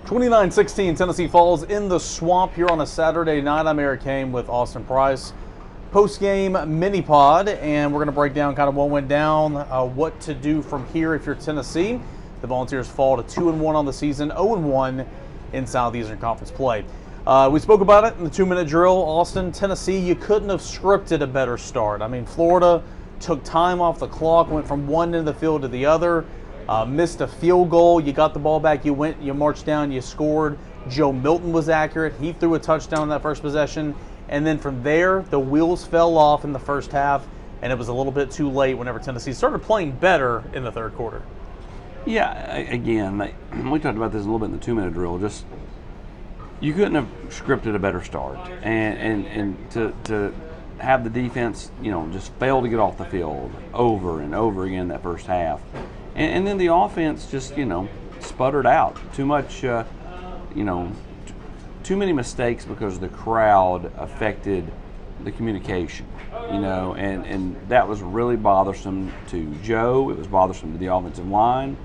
29-16, Tennessee falls in the swamp here on a Saturday night. I'm Eric Kane with Austin Price. Post-game mini-pod, and we're going to break down kind of what went down, what to do from here if you're Tennessee. The Volunteers fall to 2-1 on the season, 0-1 in Southeastern Conference play. We spoke about it in the 2-minute drill. Austin, Tennessee, you couldn't have scripted a better start. I mean, Florida took time off the clock, went from one end of the field to the other. Missed a field goal. You got the ball back. You marched down. You scored. Joe Milton was accurate. He threw a touchdown in that first possession. And then from there, the wheels fell off in the first half, and it was a little bit too late whenever Tennessee started playing better in the third quarter. Yeah, again, we talked about this a little bit in the 2-minute drill. Just you couldn't have scripted a better start, and to have the defense, just fail to get off the field over and over again that first half. And then the offense just, sputtered out. Too much, too many mistakes because the crowd affected the communication, and that was really bothersome to Joe. It was bothersome to the offensive line.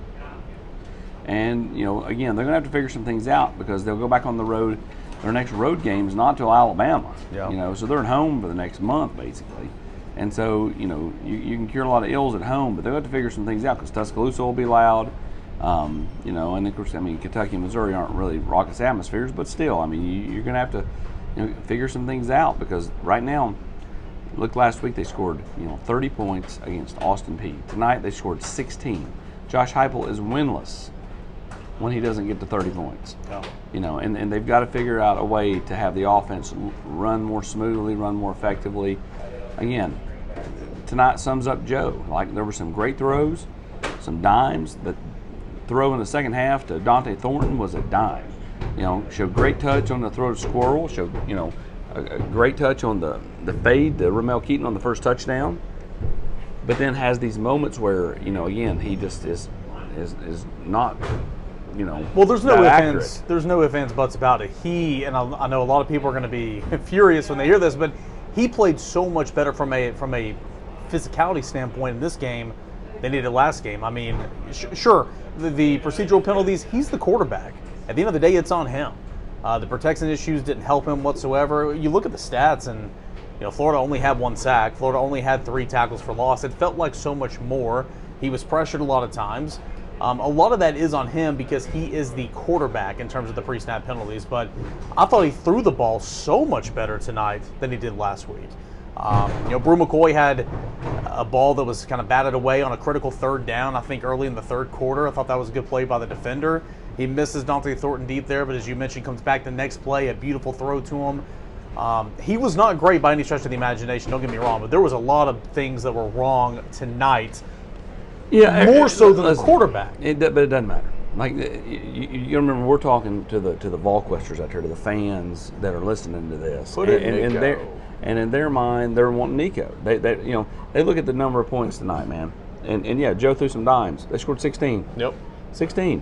And, again, they're going to have to figure some things out because they'll go back on the road. Their next road game is not till Alabama, so they're at home for the next month, basically. And so, you can cure a lot of ills at home, but they'll have to figure some things out because Tuscaloosa will be loud. And of course, Kentucky and Missouri aren't really raucous atmospheres, but still, you're going to have to, figure some things out because right now, look, last week they scored, 30 points against Austin Peay. Tonight they scored 16. Josh Heupel is winless when he doesn't get to 30 points. Yeah. And they've got to figure out a way to have the offense run more smoothly, run more effectively. Again, tonight sums up Joe. Like, there were some great throws, some dimes. The throw in the second half to Dante Thornton was a dime. Showed great touch on the throw to Squirrel. Showed, a great touch on the fade to Ramel Keaton on the first touchdown. But then has these moments where, again, he just is not, Well, there's no accurate. ifs, ands, buts about it. And I know a lot of people are going to be furious when they hear this, but he played so much better from a physicality standpoint in this game than he did last game. Sure, the procedural penalties, he's the quarterback. At the end of the day, it's on him. The protection issues didn't help him whatsoever. You look at the stats, and Florida only had 1 sack. Florida only had 3 tackles for loss. It felt like so much more. He was pressured a lot of times. A lot of that is on him because he is the quarterback in terms of the pre-snap penalties, but I thought he threw the ball so much better tonight than he did last week. Brew McCoy had a ball that was kind of batted away on a critical third down, I think early in the third quarter. I thought that was a good play by the defender. He misses Dante Thornton deep there, but as you mentioned, comes back the next play, a beautiful throw to him. He was not great by any stretch of the imagination, don't get me wrong, but there was a lot of things that were wrong tonight. Yeah, more so than the quarterback. But it doesn't matter. Like, you remember, we're talking to the Volquesters out here, to the fans that are listening to this, and in their mind, they're wanting Nico. They look at the number of points tonight, man, and yeah, Joe threw some dimes. They scored 16. Yep, 16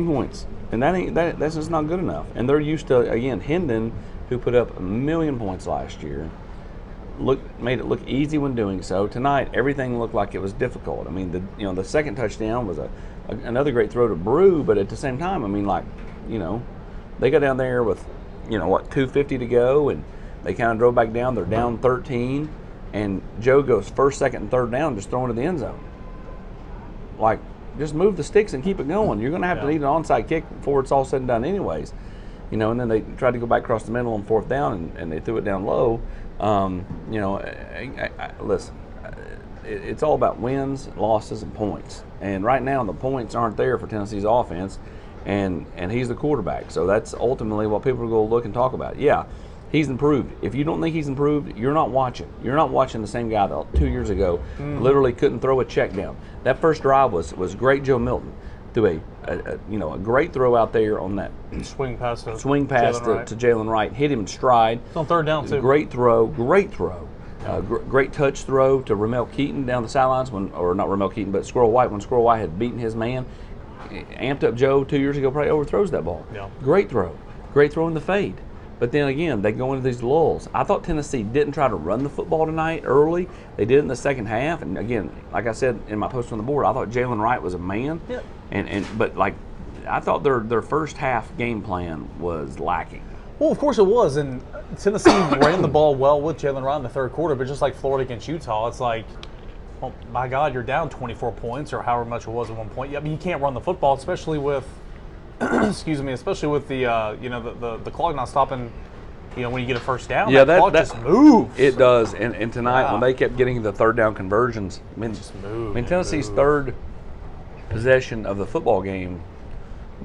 points, and that's just not good enough. And they're used to, again, Hendon, who put up 1 million points last year. Made it look easy when doing so. Tonight, everything looked like it was difficult. The second touchdown was another great throw to Brew, but at the same time, they got down there with, 2:50 to go, and they kind of drove back down. They're down 13, and Joe goes first, second, and third down, just throwing to the end zone. Like, just move the sticks and keep it going. You're going to have to need an onside kick before it's all said and done anyways. And then they tried to go back across the middle on fourth down, and they threw it down low. Listen, it's all about wins, losses, and points. And right now, the points aren't there for Tennessee's offense, and he's the quarterback. So that's ultimately what people are going to look and talk about. Yeah, he's improved. If you don't think he's improved, you're not watching. You're not watching the same guy that 2 years ago literally couldn't throw a check down. That first drive was great. Joe Milton threw a great throw out there on that swing pass to Jalen Wright. Hit him in stride. It's on third down too. Great throw. Great touch throw to Ramel Keaton down the sidelines or not Ramel Keaton, but Squirrel White, when Squirrel White had beaten his man. Amped up Joe 2 years ago, probably overthrows that ball. Yeah. Great throw in the fade. But then again, they go into these lulls. I thought Tennessee didn't try to run the football tonight early. They did it in the second half. And again, like I said in my post on the board, I thought Jalen Wright was a man. Yeah. But like I thought their first half game plan was lacking. Well, of course it was, and Tennessee ran the ball well with Jalen Rod in the third quarter, but just like Florida against Utah, it's like, well, my God, you're down 24 points or however much it was at one point. I mean, you can't run the football, especially with, especially with the the clock not stopping. When you get a first down, that clock just moves. It does, and tonight when they kept getting the third down conversions, Tennessee's third possession of the football game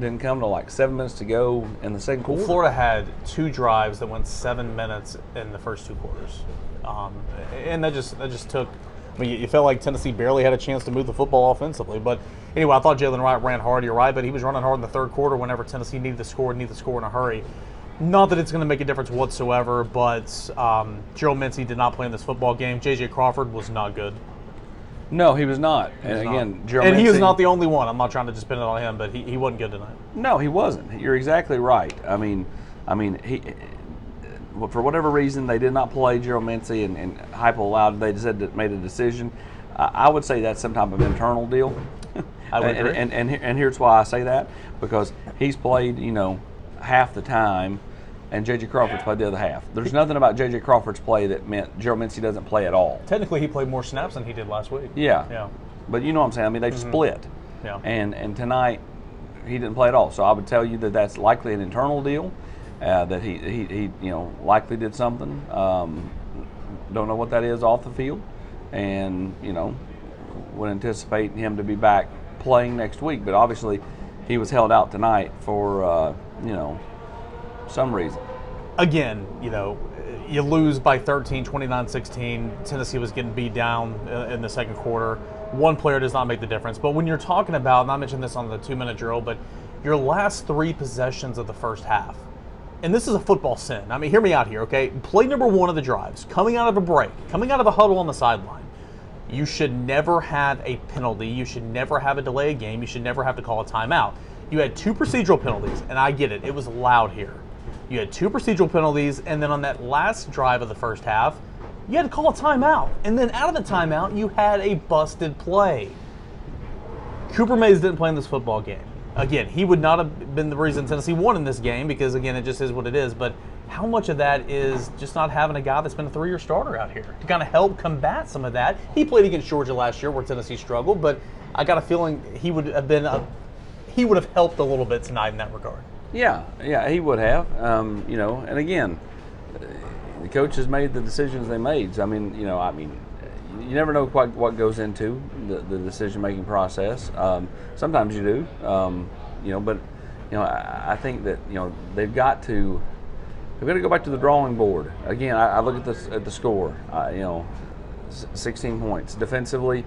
didn't come to like 7 minutes to go in the second quarter. Florida had 2 drives that went 7 minutes in the first 2 quarters, and that just took. I mean, you felt like Tennessee barely had a chance to move the football offensively. But anyway, I thought Jalen Wright ran hard. You're right, but he was running hard in the third quarter whenever Tennessee needed to score in a hurry. Not that it's going to make a difference whatsoever, but Gerald Mincey did not play in this football game. J.J. Crawford was not good. No, he was not. And he is not the only one. I'm not trying to just pin it on him, but he wasn't good tonight. No, he wasn't. You're exactly right. I mean, he for whatever reason they did not play Gerald Mincey, and Heupel allowed. They just made a decision. I would say that's some type of internal deal. I would agree. And here's why I say that, because he's played half the time, and J.J. Crawford's played the other half. There's nothing about J.J. Crawford's play that meant Gerald Mincey doesn't play at all. Technically, he played more snaps than he did last week. Yeah. But you know what I'm saying? I mean, they've split. Yeah. And tonight, he didn't play at all. So I would tell you that that's likely an internal deal, that he likely did something. Don't know what that is off the field, and would anticipate him to be back playing next week. But obviously, he was held out tonight for some reason. Again, you lose by 13, 29-16. Tennessee was getting beat down in the second quarter. One player does not make the difference. But when you're talking about, and I mentioned this on the 2-minute drill, but your last 3 possessions of the first half, and this is a football sin. I mean, hear me out here, okay? Play number 1 of the drives, coming out of a break, coming out of a huddle on the sideline. You should never have a penalty. You should never have a delay of game. You should never have to call a timeout. You had 2 procedural penalties, and I get it. It was loud here. You had 2 procedural penalties, and then on that last drive of the first half, you had to call a timeout. And then out of the timeout, you had a busted play. Cooper Mays didn't play in this football game. Again, he would not have been the reason Tennessee won in this game because, again, it just is what it is. But how much of that is just not having a guy that's been a 3-year starter out here to kind of help combat some of that? He played against Georgia last year where Tennessee struggled, but I got a feeling he would have helped a little bit tonight in that regard. Yeah, he would have. And again, the coaches made the decisions they made. So, you never know quite what goes into the decision-making process. Sometimes you do, but I think that they've got to go back to the drawing board again. I look at the score. 16 points defensively.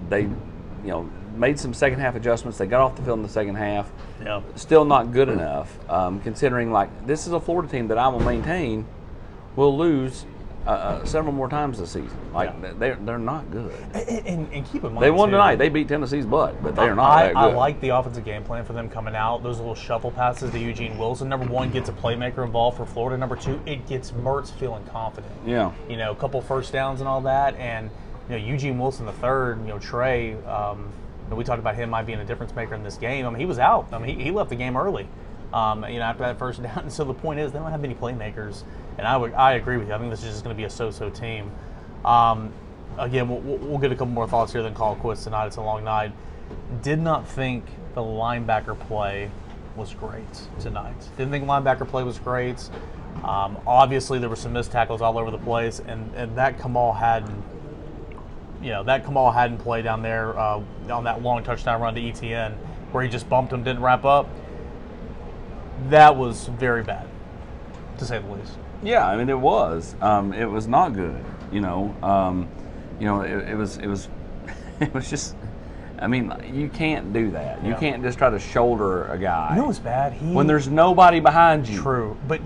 They made some second half adjustments. They got off the field in the second half. Yeah. Still not good enough, considering this is a Florida team that I will maintain will lose several more times this season. They're not good. And keep in mind, they won tonight. They beat Tennessee's butt, but they are not that good. I like the offensive game plan for them coming out. Those little shuffle passes to Eugene Wilson. Number 1 gets a playmaker involved for Florida. Number 2, it gets Mertz feeling confident. Yeah. A couple first downs and all that, and Eugene Wilson the third. Trey. We talked about him might being a difference maker in this game. He was out. He left the game early. After that first down. And so the point is, they don't have many playmakers. And I agree with you. I think this is just going to be a so-so team. Again, we'll get a couple more thoughts here, then call it quits tonight. It's a long night. Did not think the linebacker play was great tonight. Didn't think linebacker play was great. Obviously, there were some missed tackles all over the place, and that Kamal Hadden. That Kamal Hadden play down there on that long touchdown run to ETN where he just bumped him, didn't wrap up. That was very bad, to say the least. Yeah, it was. It was not good. It was it was just. You can't do that. Yeah. You can't just try to shoulder a guy. It's bad. When there's nobody behind you. True, but.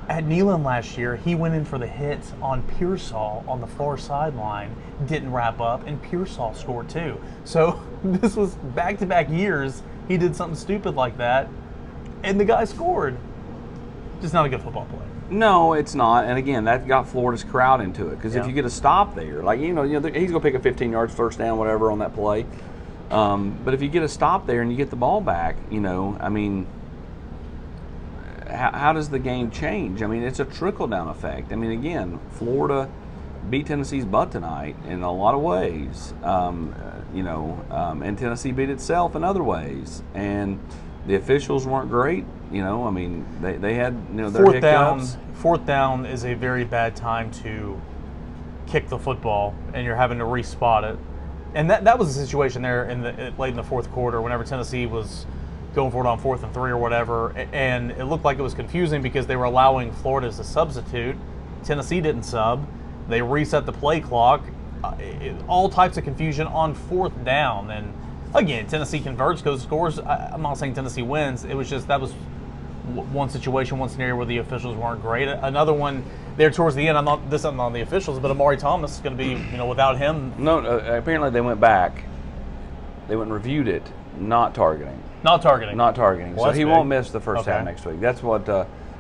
At Neyland last year, he went in for the hit on Pearsall on the far sideline, didn't wrap up, and Pearsall scored too. So this was back-to-back years he did something stupid like that, and the guy scored. Just not a good football play. No, it's not. And again, that got Florida's crowd into it because if you get a stop there, he's going to pick a 15 yards first down, whatever, on that play. But if you get a stop there and you get the ball back, I mean, how does the game change? I mean, it's a trickle-down effect. I mean, again, Florida beat Tennessee's butt tonight in a lot of ways, and Tennessee beat itself in other ways. And the officials weren't great. I mean, they had their hiccups. Fourth down is a very bad time to kick the football, and you're having to respot it. And that was the situation there late in the fourth quarter, whenever Tennessee was going for it on 4th and 3 or whatever, and it looked like it was confusing because they were allowing Florida as a substitute. Tennessee didn't sub. They reset the play clock. All types of confusion on 4th down. And again, Tennessee converts, goes scores. I'm not saying Tennessee wins. It was just that was one situation, one scenario where the officials weren't great. Another one there towards the end. This isn't on the officials, but Amari Thomas is going to be without him. No, apparently they went back. They went and reviewed it. Not targeting. Not targeting. Well, so he won't miss the first half next week. That's what.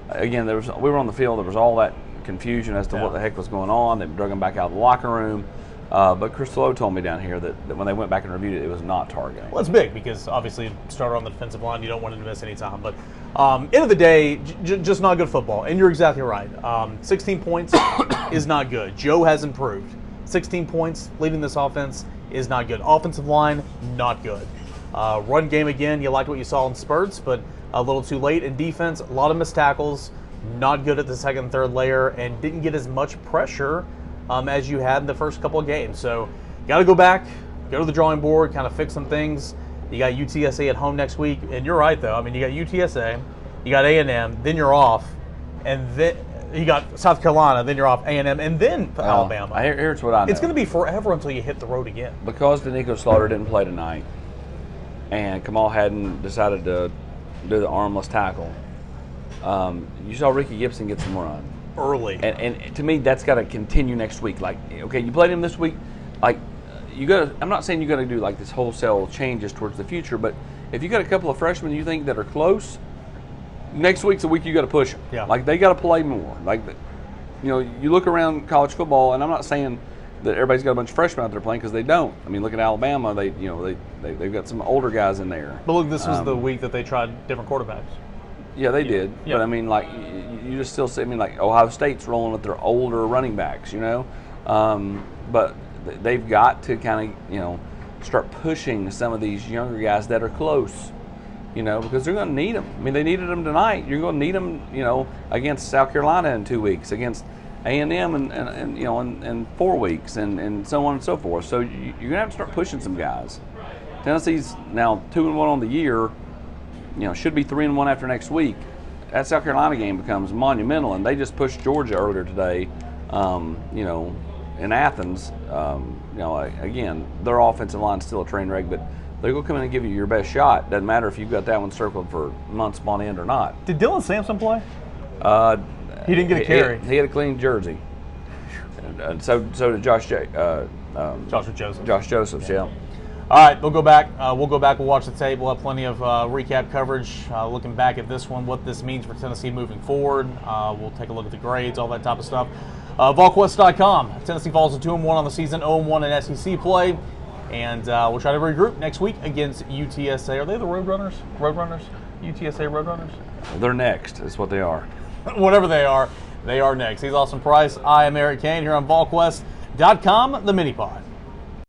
Again, we were on the field. There was all that confusion as to what the heck was going on. They drug him back out of the locker room. But Chris Lowe told me down here that when they went back and reviewed it, it was not targeting. Well, it's big because obviously starter on the defensive line, you don't want him to miss any time. But end of the day, just not good football. And you're exactly right. 16 points is not good. Joe has improved. 16 points leading this offense is not good. Offensive line, not good. Run game again, you liked what you saw in spurts, but a little too late. In defense, a lot of missed tackles, not good at the second and third layer, and didn't get as much pressure as you had in the first couple of games. So got to go back, go to the drawing board, kind of fix some things. You got UTSA at home next week, and you're right, though. I mean, you got UTSA, you got A&M, then you're off, and then you got South Carolina, then you're off A&M, and then Alabama. Here's what I know. It's going to be forever until you hit the road again. Because Danico Slaughter didn't play tonight, and Kamal hadn't decided to do the armless tackle, you saw Ricky Gibson get some run early, and to me that's got to continue next week. Like, okay, you played him this week, like you got to. I'm not saying you got to do like this wholesale changes towards the future, but if you got a couple of freshmen you think that are close, next week's the week you got to push them. Yeah. Like they got to play more. Like, you look around college football, and I'm not saying that everybody's got a bunch of freshmen out there playing, because they don't. I mean, look at Alabama. They've got some older guys in there. But look, this was the week that they tried different quarterbacks. Yeah, they did. Yeah. But I mean, like, you just still see. I mean, like Ohio State's rolling with their older running backs, But they've got to kind of start pushing some of these younger guys that are close. Because they're going to need them. I mean, they needed them tonight. You're going to need them, against South Carolina in 2 weeks, against A&M in 4 weeks, and so on and so forth. So you're going to have to start pushing some guys. Tennessee's now 2-1 on the year. Should be 3-1 after next week. That South Carolina game becomes monumental, and they just pushed Georgia earlier today. In Athens. Again, their offensive line's still a train wreck, but they're going to come in and give you your best shot. Doesn't matter if you've got that one circled for months on end or not. Did Dylan Sampson play? He didn't get a carry. He had a clean jersey. And so did Josh Josephs. Josh Josephs, yeah. All right, we'll go back. We'll watch the tape. We'll have plenty of recap coverage, looking back at this one, what this means for Tennessee moving forward. We'll take a look at the grades, all that type of stuff. Volquest.com. Tennessee falls to 2-1 on the season, 0-1 in SEC play. And we'll try to regroup next week against UTSA. Are they the Roadrunners? UTSA Roadrunners? They're next, is what they are. Whatever they are next. He's Austin Price. I am Eric Kane here on Volquest.com, the mini pod.